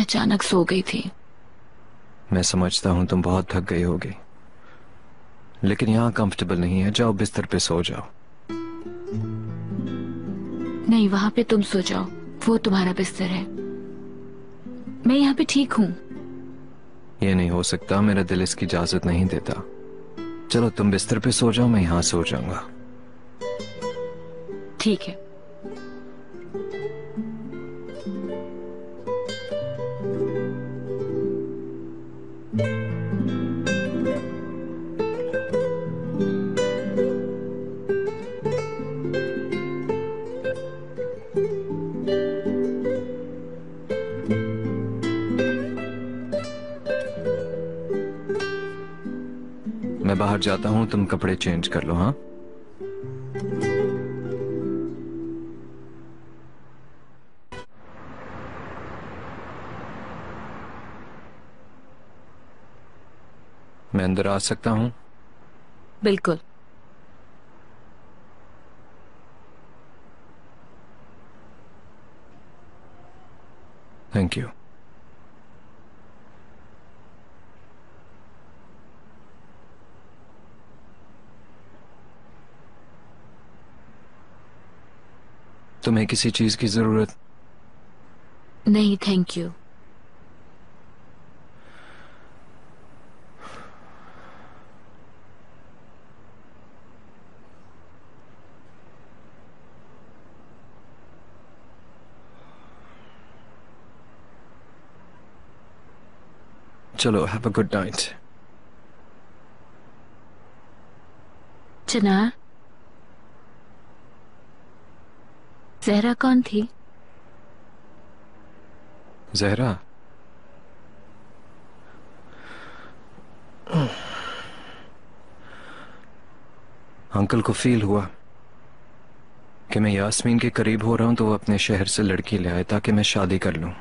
अचानक सो गई थी। मैं समझता हूं तुम बहुत थक गई होगी, लेकिन यहाँ कंफर्टेबल नहीं है। जाओ बिस्तर पे सो जाओ। नहीं, वहां पे तुम सो जाओ, वो तुम्हारा बिस्तर है। मैं यहाँ पे ठीक हूँ। ये नहीं हो सकता, मेरा दिल इसकी इजाजत नहीं देता। चलो तुम बिस्तर पे सो जाओ, मैं यहाँ सो जाऊंगा। ठीक है। मैं बाहर जाता हूँ, तुम कपड़े चेंज कर लो। हाँ, मैं अंदर आ सकता हूँ? बिल्कुल। Thank you. तुम्हें किसी चीज की जरूरत? नहीं, थैंक यू। चलो, हैव अ गुड नाइट। चिनार, जहरा कौन थी? जहरा? अंकल को फील हुआ कि मैं यास्मीन के करीब हो रहा हूं, तो वो अपने शहर से लड़की ले आए ताकि मैं शादी कर लूं।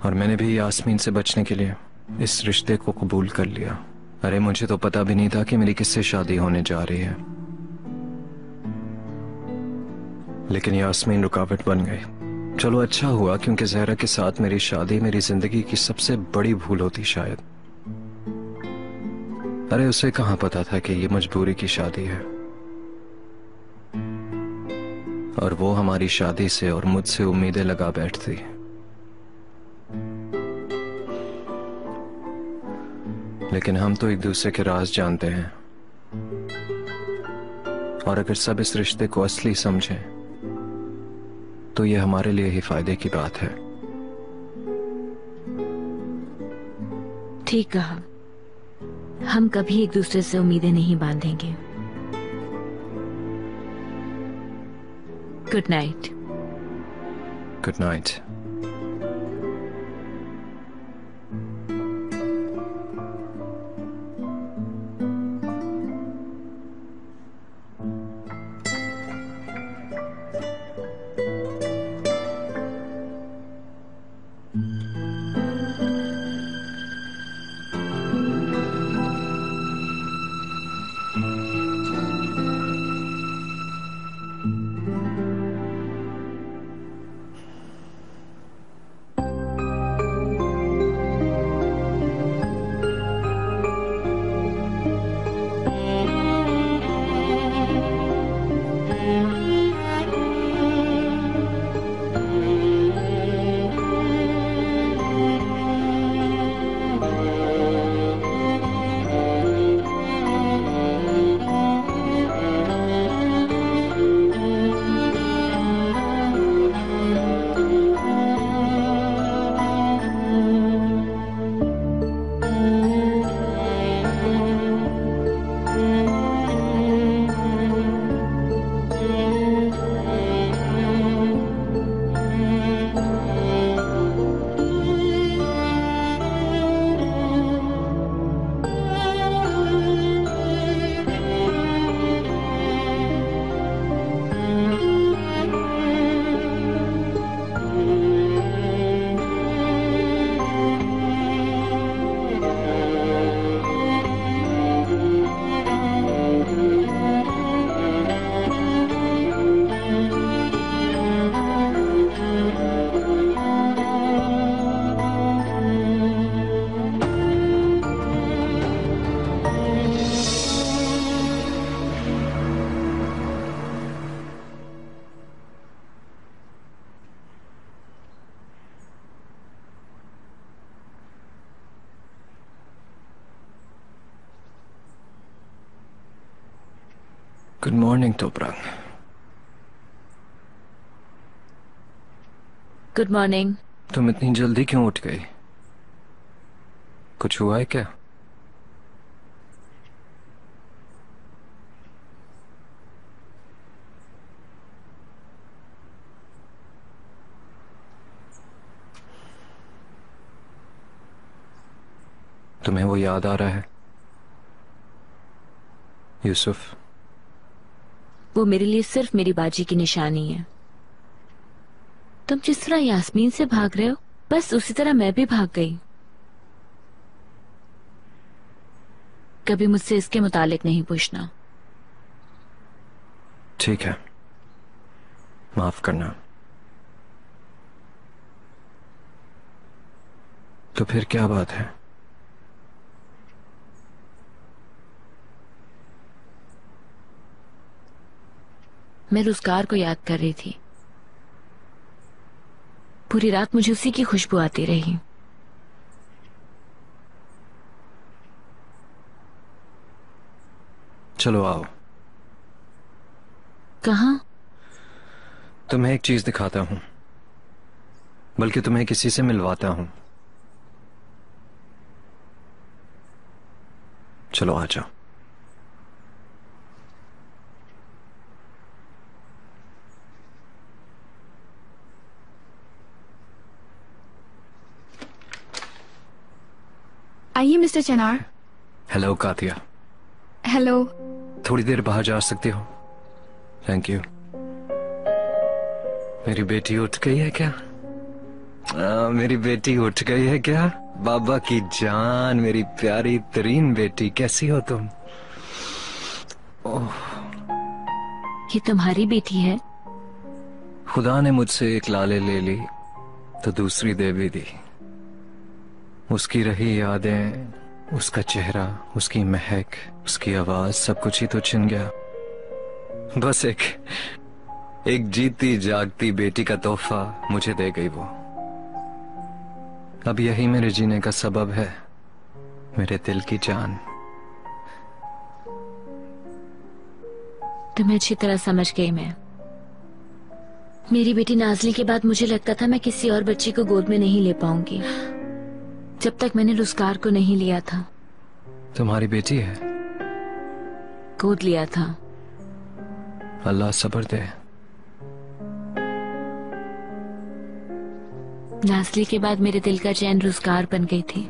और मैंने भी यास्मीन से बचने के लिए इस रिश्ते को कबूल कर लिया। अरे मुझे तो पता भी नहीं था कि मेरी किससे शादी होने जा रही है, लेकिन यास्मीन रुकावट बन गई। चलो अच्छा हुआ, क्योंकि जहरा के साथ मेरी शादी मेरी जिंदगी की सबसे बड़ी भूल होती शायद। अरे उसे कहां पता था कि ये मजबूरी की शादी है, और वो हमारी शादी से और मुझसे उम्मीदें लगा बैठती। लेकिन हम तो एक दूसरे के राज जानते हैं, और अगर सब इस रिश्ते को असली समझें तो ये हमारे लिए ही फायदे की बात है। ठीक कहा। हम कभी एक दूसरे से उम्मीदें नहीं बांधेंगे। Good night. Good night. Good morning तोपरंग। Good morning. तुम इतनी जल्दी क्यों उठ गई? कुछ हुआ है क्या? तुम्हें वो याद आ रहा है, यूसुफ? वो मेरे लिए सिर्फ मेरी बाजी की निशानी है। तुम जिस तरह यास्मीन से भाग रहे हो, बस उसी तरह मैं भी भाग गई। कभी मुझसे इसके मुतालिक नहीं पूछना। ठीक है, माफ करना। तो फिर क्या बात है? मैं रुज़गार को याद कर रही थी। पूरी रात मुझे उसी की खुशबू आती रही। चलो आओ, कहाँ? तुम्हें एक चीज दिखाता हूं, बल्कि तुम्हें किसी से मिलवाता हूं। चलो आ जाओ। आइए मिस्टर चनार। Hello Katya. हेलो। थोड़ी देर बाहर जा सकती हो? Thank you. मेरी बेटी उठ गई है क्या? मेरी बेटी उठ गई है क्या? बाबा की जान, मेरी प्यारी तरीन बेटी, कैसी हो तुम? ओह, ये तुम्हारी बेटी है? खुदा ने मुझसे एक लाले ले ली तो दूसरी दे भी दी। उसकी रही यादें, उसका चेहरा, उसकी महक, उसकी आवाज, सब कुछ ही तो छिन गया। बस एक जीती जागती बेटी का तोहफा मुझे दे गई वो। अब यही मेरे जीने का सबब है, मेरे दिल की जान। तुम्हें अच्छी तरह समझ गई मैं। मेरी बेटी नाज़ली के बाद मुझे लगता था मैं किसी और बच्ची को गोद में नहीं ले पाऊंगी, जब तक मैंने रुज़गार को नहीं लिया था। तुम्हारी बेटी है? गोद लिया था। अल्लाह सब्र दे। नाज़ली के बाद मेरे दिल का चैन रुज़गार बन गई थी।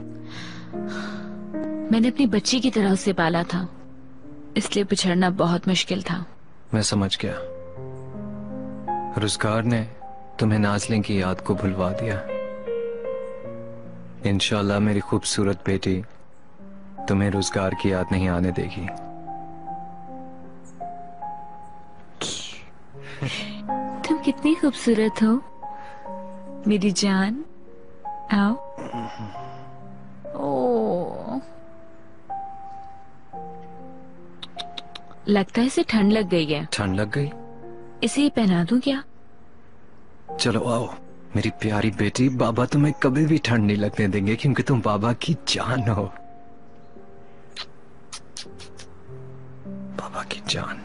मैंने अपनी बच्ची की तरह उसे पाला था, इसलिए बिछड़ना बहुत मुश्किल था। मैं समझ गया। रुज़गार ने तुम्हें नाज़ली की याद को भुलवा दिया। इंशाल्लाह मेरी खूबसूरत बेटी तुम्हें रुज़गार की याद नहीं आने देगी। तुम कितनी खूबसूरत हो मेरी जान। आओ। ओ, लगता है इसे ठंड लग गई है। ठंड लग गई? इसे ये पहना दूं क्या? चलो आओ मेरी प्यारी बेटी, बाबा तुम्हें कभी भी ठंड नहीं लगने देंगे क्योंकि तुम बाबा की जान हो। बाबा की जान।